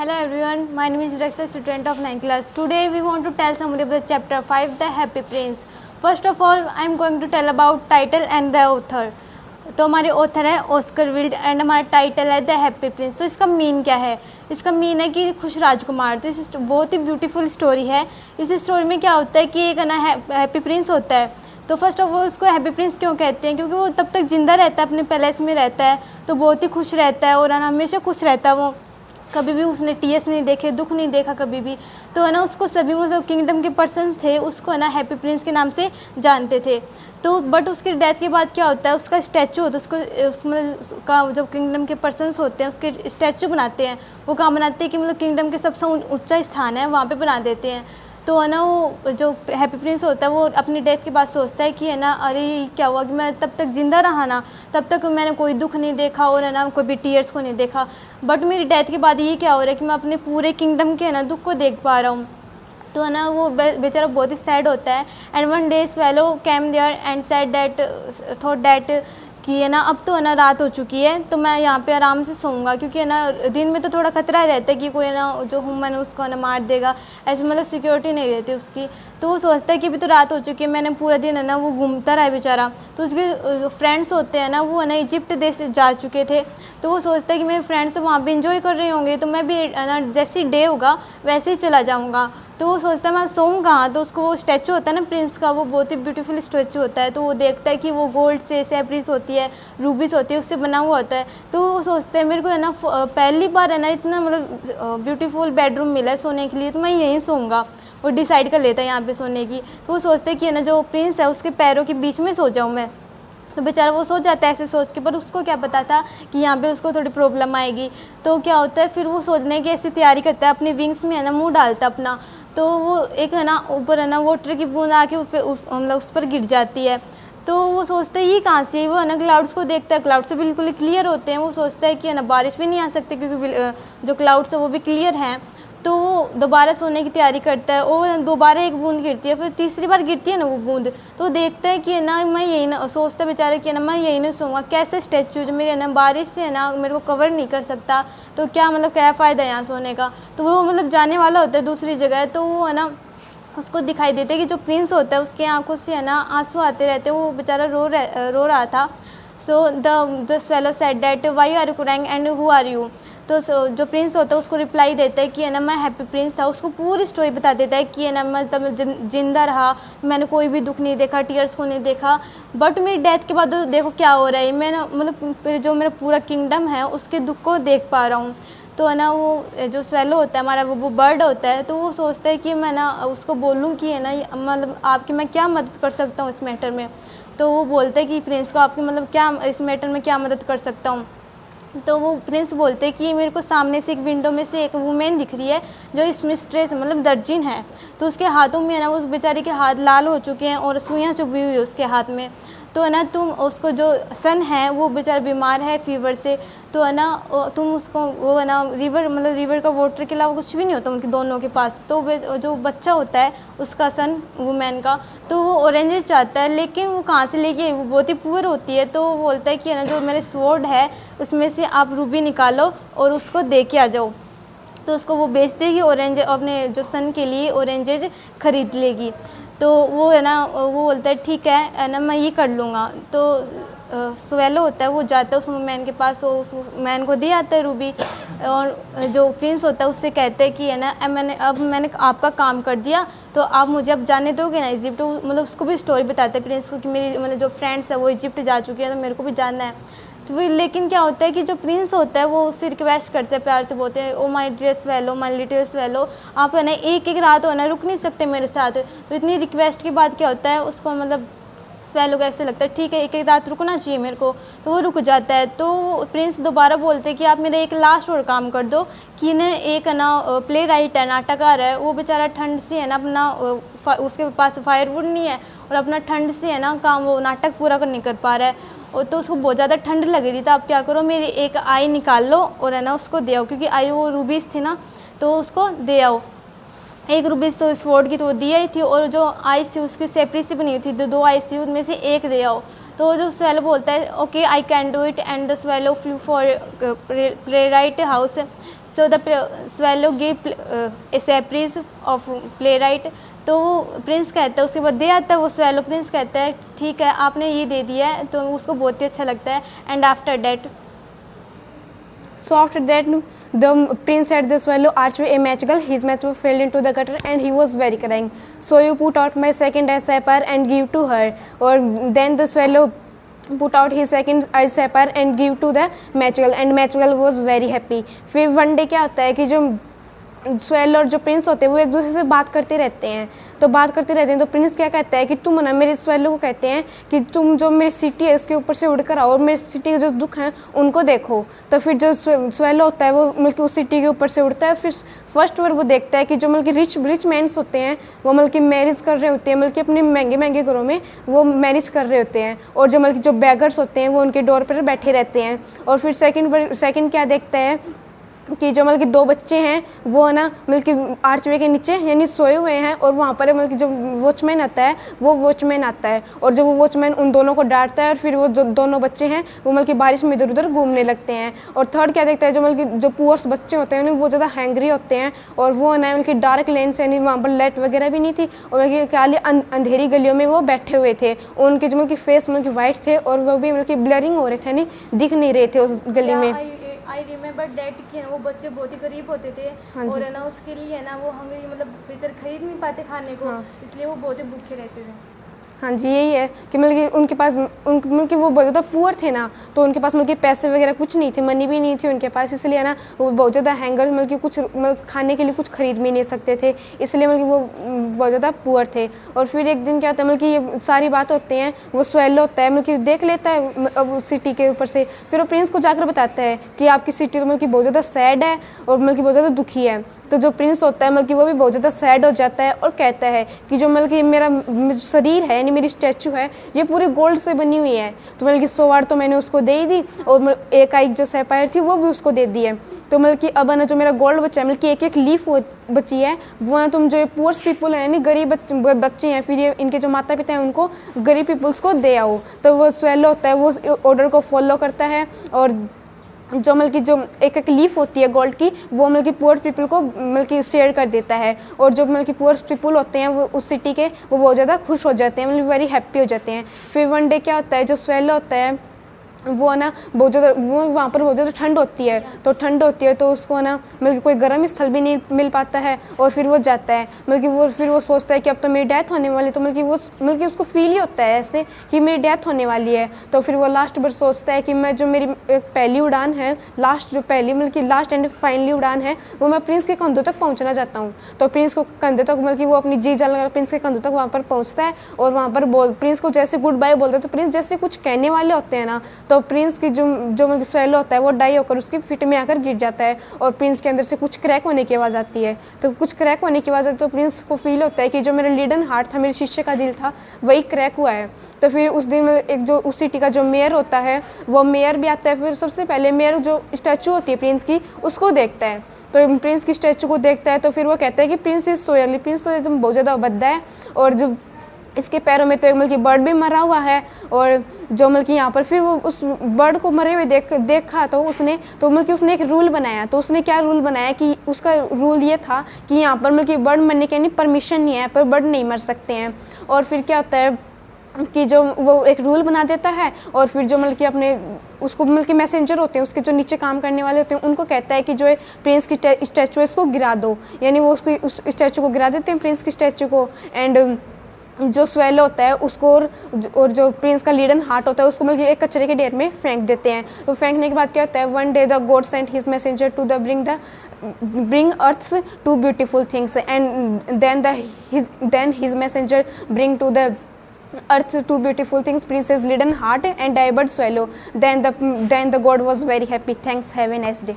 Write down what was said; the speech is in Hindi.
Hello everyone, my name is Raksha, student of 9th class. Today we want to tell somebody about the chapter 5, The Happy Prince. First of all, I am going to tell about title and the author. तो हमारे ऑथर है ऑस्कर विल्ड एंड हमारा टाइटल है द हैप्पी प्रिंस। तो इसका मीन क्या है? इसका मीन है कि खुश राजकुमार। तो इस बहुत ही ब्यूटीफुल स्टोरी है। इस स्टोरी में क्या होता है कि एक ना हैप्पी प्रिंस होता है। तो फर्स्ट ऑफ ऑल उसको हैप्पी प्रिंस क्यों कहते हैं? क्योंकि वो तब तक जिंदा रहता है, अपने पैलेस में रहता है, तो बहुत ही खुश रहता है और हमेशा खुश रहता है। वो कभी भी उसने टीएस नहीं देखे, दुख नहीं देखा कभी भी। तो है ना उसको सभी मतलब किंगडम के पर्सन थे उसको है ना हैप्पी प्रिंस के नाम से जानते थे। तो बट उसकी डेथ के बाद क्या होता है, उसका स्टैचू होता है, उसको मतलब का जब किंगडम के पर्सन्स होते हैं उसके स्टैचू बनाते हैं। वो कहाँ बनाते हैं कि मतलब किंगडम के सबसे ऊंचा स्थान है वहाँ पे बना देते हैं। तो है ना वो जो हैप्पी प्रिंस होता है वो अपनी डेथ के बाद सोचता है कि है ना अरे क्या हुआ कि मैं तब तक जिंदा रहा ना, तब तक मैंने कोई दुख नहीं देखा और है ना कोई भी टीयर्स को नहीं देखा। बट मेरी डेथ के बाद ये क्या हो रहा है कि मैं अपने पूरे किंगडम के है ना दुख को देख पा रहा हूँ। तो है ना वो बेचारा बहुत ही सैड होता है। And one day swallow came there and said that thought that कि है ना अब तो है ना रात हो चुकी है, तो मैं यहाँ पे आराम से सोऊंगा, क्योंकि है ना दिन में तो थोड़ा खतरा रहता है कि कोई है ना जो ह्यूमन है उसको है ना मार देगा, ऐसे मतलब सिक्योरिटी नहीं रहती उसकी। तो वो सोचता है कि अभी तो रात हो चुकी है, मैंने पूरा दिन है ना वो घूमता रहा है बेचारा। तो उसके फ्रेंड्स होते हैं ना वो है ना इजिप्ट देश जा चुके थे। तो वो सोचता है कि मेरे फ्रेंड्स तो वहाँ पे इंजॉय कर रहे होंगे, तो मैं भी है ना जैसे डे होगा वैसे ही चला जाऊँगा। तो वो सोचता है मैं सोऊं कहाँ। तो उसको वो स्टैचू होता है ना प्रिंस का, वो बहुत ही ब्यूटीफुल स्टैचू होता है। तो वो देखता है कि वो गोल्ड से सैप्रिस होती है, रूबीस होती है, उससे बना हुआ होता है। तो वो सोचते हैं मेरे को है ना पहली बार है ना इतना मतलब ब्यूटीफुल बेडरूम मिला है सोने के लिए, तो मैं यहीं सोऊंगा। वो डिसाइड कर लेता है यहाँ पे सोने की। तो वो सोचते हैं कि है ना जो प्रिंस है उसके पैरों के बीच में सो जाऊँ मैं। तो बेचारा वो सो जाता है ऐसे सोच के, पर उसको क्या पता था कि यहाँ पे उसको थोड़ी प्रॉब्लम आएगी। तो क्या होता है फिर वो सोने की ऐसी तैयारी करता है, अपने विंग्स में है ना मुँह डालता है अपना। तो वो एक है ना ऊपर है ना वाटर की बूंद आके मतलब उस पर गिर जाती है। तो वो सोचते हैं ये कहाँ से है। वो है ना क्लाउड्स को देखता है, क्लाउड्स बिल्कुल ही क्लियर होते हैं। वो सोचता है कि है ना बारिश भी नहीं आ सकती क्योंकि जो क्लाउड्स है वो भी क्लियर हैं। तो वो दोबारा सोने की तैयारी करता है और दोबारा एक बूंद गिरती है, फिर तीसरी बार गिरती है ना वो बूंद। तो देखता है कि है ना मैं यही ना सोचता बेचारे कि है ना मैं यही ना सोऊंगा, कैसे स्टैचू जो मेरे है ना बारिश से है ना मेरे को कवर नहीं कर सकता, तो क्या मतलब क्या फ़ायदा है यहाँ सोने का। तो वो मतलब जाने वाला होता है दूसरी जगह। तो वो है ना उसको दिखाई देता है कि जो प्रिंस होता है उसके आंखों से है ना आंसू आते रहते हैं, वो बेचारा रो रहा था। So the swallow said that why are you crying and who are you. तो जो प्रिंस होता है उसको रिप्लाई देता है कि है ना मैं हैप्पी प्रिंस था। उसको पूरी स्टोरी बता देता है कि है ना मैं तब जिंदा रहा, मैंने कोई भी दुख नहीं देखा, टीयर्स को नहीं देखा। बट मेरी डेथ के बाद तो देखो क्या हो रहा है, मैं ना मतलब जो मेरा पूरा किंगडम है उसके दुख को देख पा रहा हूँ। तो है ना वो जो स्वेलो होता है हमारा वो बर्ड होता है। तो वो सोचता है कि मैं ना उसको बोलूँ कि है ना मतलब आपकी मैं क्या मदद कर सकता हूँ इस मैटर में। तो वो बोलता है कि प्रिंस को आपकी मतलब क्या इस मैटर में क्या मदद कर सकता हूँ। तो वो प्रिंस बोलते हैं कि मेरे को सामने से एक विंडो में से एक वुमेन दिख रही है जो इस मिस्ट्रेस मतलब दर्जिन है। तो उसके हाथों में है ना उस बेचारी के हाथ लाल हो चुके हैं और सुइयाँ चुभी हुई है उसके हाथ में। तो है ना तुम उसको जो सन है वो बेचारा बीमार है फीवर से। तो है ना तुम उसको वो है ना रिवर का वाटर के अलावा कुछ भी नहीं होता उनके दोनों के पास। तो जो बच्चा होता है उसका सन वुमेन का, तो वो ऑरेंजेस चाहता है, लेकिन वो कहाँ से लेके आई, वो बहुत ही पुअर होती है। तो वो बोलता है कि है ना जो मेरे स्वॉर्ड है उसमें से आप रूबी निकालो और उसको दे के आ जाओ। तो उसको वो बेच देगी, ऑरेंज अपने जो सन के लिए ऑरेंजेज खरीद लेगी। तो वो है ना वो बोलता है ठीक है ना मैं ये कर लूँगा। तो स्वेलो होता है वो जाता है उस मैन के पास, वो उस मैन को दे आता है रूबी। और जो प्रिंस होता है उससे कहते हैं कि है ना मैंने आपका काम कर दिया, तो आप मुझे अब जाने दोगे ना इजिप्ट। मतलब उसको भी स्टोरी बताते हैं प्रिंस को कि मेरी मतलब जो फ्रेंड्स है वो इजिप्ट जा चुकी है, तो मेरे को भी जानना है। तो वो लेकिन क्या होता है कि जो प्रिंस होता है वो उससे रिक्वेस्ट करते हैं, प्यार से बोलते हैं oh my dear swallow, my little swallow, आप है ना एक रात हो ना रुक नहीं सकते मेरे साथ। तो इतनी रिक्वेस्ट के बाद क्या होता है उसको मतलब स्वेलो को ऐसे लगता है ठीक है एक रात रुकना चाहिए मेरे को। तो वो रुक जाता है। तो प्रिंस दोबारा बोलते हैं कि आप मेरा एक लास्ट और काम कर दो कि ना एक है ना प्ले राइट है, नाटककार है, वो बेचारा ठंड से है ना अपना उसके पास फायरवुड नहीं है और अपना ठंड से है ना काम वो नाटक पूरा नहीं कर पा रहा है। और तो उसको बहुत ज़्यादा ठंड लग रही थी। आप क्या करो मेरी एक आई निकाल लो और है ना उसको दे आओ, क्योंकि आई वो रूबीज थी ना, तो उसको दे आओ। एक रूबीज तो स्वॉर्ड की तो वो दी आई थी, और जो आइस थी उसकी सेपरेट से बनी हुई थी, दो आइस थी उनमें से एक दे आओ। तो जो स्वेलो बोलता है okay I can do it and the swallow flu for play right house. So the swallow give a surprise of playwright. तो प्रिंस कहता है, उसके बाद दे आता है वो swallow. प्रिंस कहता है ठीक है आपने ये दे दिया है, तो उसको बहुत ही अच्छा लगता है. And after that So after that, the prince said the swallow archway a magical. His match fell into the gutter and he was very crying. So you put out my second sapphire and give to her. Or then the swallow put out his second sapphire and give to the magical, and magical was very happy. फिर one day क्या होता है कि जो स्वेल और जो प्रिंस होते हैं वो एक दूसरे से बात करते रहते हैं. तो बात करते रहते हैं तो प्रिंस क्या कहता है कि तुम ना मेरे स्वेलो को कहते हैं कि तुम जो मेरी सिटी है इसके ऊपर से उड़कर आओ और मेरी सिटी के जो दुख हैं उनको देखो. तो फिर जो स्वेलो होता है वो मतलब कि उस सिटी के ऊपर से उड़ता है. फिर फर्स्ट बार वो देखता है कि जो मतलब कि रिच मैन्स होते हैं वो मतलब कि मैरिज कर रहे होते हैं, मतलब कि अपने महंगे महंगे घरों में वो मैरिज कर रहे होते हैं. और जो मतलब कि जो बैगर्स होते हैं वो उनके डोर पर बैठे रहते हैं. और फिर सेकंड क्या देखता है कि जो मतलब कि दो बच्चे हैं वो ना मतलब कि आर्चवे के नीचे यानी सोए हुए हैं. और वहाँ पर मतलब कि जो वॉचमैन आता है वो वॉचमैन आता है और जो वो वॉचमैन उन दोनों को डांटता है. और फिर वो जो दोनों बच्चे हैं वो मतलब कि बारिश में इधर उधर घूमने लगते हैं. और थर्ड क्या देखता है, जो मतलब कि जो पुअर्स बच्चे होते हैं वो ज़्यादा हैंग्री होते हैं और वो ना मतलब कि डार्क लेन से यानी वहाँ पर लाइट वगैरह भी नहीं थी और मतलब कि काली अंधेरी गलियों में वो बैठे हुए थे. उनके जो मतलब कि फेस मतलब कि वाइट थे और वो भी मतलब कि ब्लरिंग हो रहे थे, यानी दिख नहीं रहे थे उस गली में. आई रिमेम्बर डैट कि है ना वो बच्चे बहुत ही गरीब होते थे. हाँ और है ना उसके लिए है ना वो हंगरी मतलब बेचारे खरीद नहीं पाते खाने को. हाँ. इसलिए वो बहुत ही भूखे रहते थे. हाँ जी, यही है कि मतलब कि उनके पास मतलब कि वो बहुत ज़्यादा पुअर थे ना, तो उनके पास मतलब कि पैसे वगैरह कुछ नहीं थे, मनी भी नहीं थी उनके पास. इसलिए ना वो बहुत ज़्यादा हैंगर मतलब कि कुछ मतलब खाने के लिए कुछ खरीद भी नहीं सकते थे. इसलिए मतलब कि वो बहुत ज़्यादा पुअर थे. और फिर एक दिन क्या होता है मतलब कि ये सारी बात होते हैं, वो स्वेलो होता है मतलब कि देख लेता है अब सिटी के ऊपर से. फिर वो प्रिंस को जाकर बताता है कि आपकी सिटी तो मतलब कि बहुत ज़्यादा सैड है और मतलब कि बहुत ज़्यादा दुखी है. तो जो प्रिंस होता है मतलब कि वो भी बहुत ज़्यादा सैड हो जाता है और कहता है कि जो मतलब कि मेरा शरीर है यानी मेरी स्टैचू है ये पूरी गोल्ड से बनी हुई है. तो मतलब कि 100 वार तो मैंने उसको दे ही दी और एक आई जो सैफायर थी वो भी उसको दे दी है. तो मतलब कि अब ना जो मेरा गोल्ड बचा है मतलब कि एक लीफ बची है वो ना तुम जो पुअर पीपल हैं यानी गरीब बच्चे हैं, फिर ये इनके जो माता पिता हैं उनको गरीब पीपल्स को दे आओ. तो वो स्वेलो होता है वो ऑर्डर को फॉलो करता है और जो मतलब कि जो एक लीफ होती है गोल्ड की वो मतलब कि पुअर पीपल को मतलब कि शेयर कर देता है. और जो मतलब कि पुअर पीपल होते हैं वो उस सिटी के वो बहुत ज़्यादा खुश हो जाते हैं, मतलब वेरी हैप्पी हो जाते हैं. फिर वन डे क्या होता है, जो स्वेलो होता है वो ना बहुत ज़्यादा वो वहाँ पर बहुत ज़्यादा ठंड होती है. तो ठंड होती है तो उसको ना मतलब कि कोई गर्म स्थल भी नहीं मिल पाता है. और फिर वो जाता है मतलब कि वो फिर वो सोचता है कि अब तो मेरी डेथ होने वाली. तो मतलब कि वो मतलब कि उसको फील ही होता है ऐसे कि मेरी डेथ होने वाली है. तो फिर वो लास्ट बार सोचता है कि मैं जो मेरी एक पहली उड़ान है लास्ट जो पहली मतलब कि लास्ट एंड फाइनली उड़ान है वो मैं प्रिंस के कंधों तक पहुँचना चाहता हूँ. तो प्रिंस को कंधे तक मतलब कि वो अपनी जी जान लगा प्रिंस के कंधों तक वहाँ पर पहुँचता है. और वहाँ पर प्रिंस को जैसे गुड बाय बोलता है तो प्रिंस जैसे कुछ कहने वाले होते हैं ना तो प्रिंस की जो मतलब स्वेलो होता है वो डाई होकर उसकी फिट में आकर गिर जाता है. और प्रिंस के अंदर से कुछ क्रैक होने की आवाज़ आती है. तो कुछ क्रैक होने की आवाज़ आती है तो प्रिंस को फील होता है कि जो मेरा लीडन हार्ट था, मेरे शिष्य का दिल था, वही क्रैक हुआ है. तो फिर उस दिन एक जो उस सिटी का जो मेयर होता है वो मेयर भी आता है. फिर सबसे पहले मेयर जो स्टैचू होती है प्रिंस की उसको देखता है. तो प्रिंस की स्टैचू को देखता है तो फिर वो कहता है कि Prince is so early, Prince तो एकदम बहुत ज़्यादा भद्दा है और जो इसके पैरों में तो एक मतलब कि बर्ड भी मरा हुआ है. और जो मतलब कि यहाँ पर फिर वो उस बर्ड को मरे हुए देखा तो मतलब कि उसने एक रूल बनाया. तो उसने क्या रूल बनाया कि उसका रूल ये था कि यहाँ पर मतलब कि बर्ड मरने के नहीं परमिशन नहीं है, पर बर्ड नहीं मर सकते हैं. और फिर क्या होता है कि जो वो एक रूल बना देता है और फिर जो मतलब कि अपने उसको मतलब कि मैसेंजर होते हैं उसके जो नीचे काम करने वाले होते हैं उनको कहता है कि जो प्रिंस की स्टैचू है इसको गिरा दो. यानी वो उसको उस स्टैचू को गिरा देते हैं प्रिंस की स्टैचू को. एंड जो स्वेलो होता है उसको और जो प्रिंस का लीडन हार्ट होता है उसको मतलब एक कचरे के ढेर में फेंक देते हैं. तो फेंकने के बाद क्या होता है, one day the god sent his messenger to the bring earths two beautiful things and then his messenger bring to the earth two beautiful things, princess Liden heart and diabird swallow. Then the god was very happy. Thanks, have a nice day.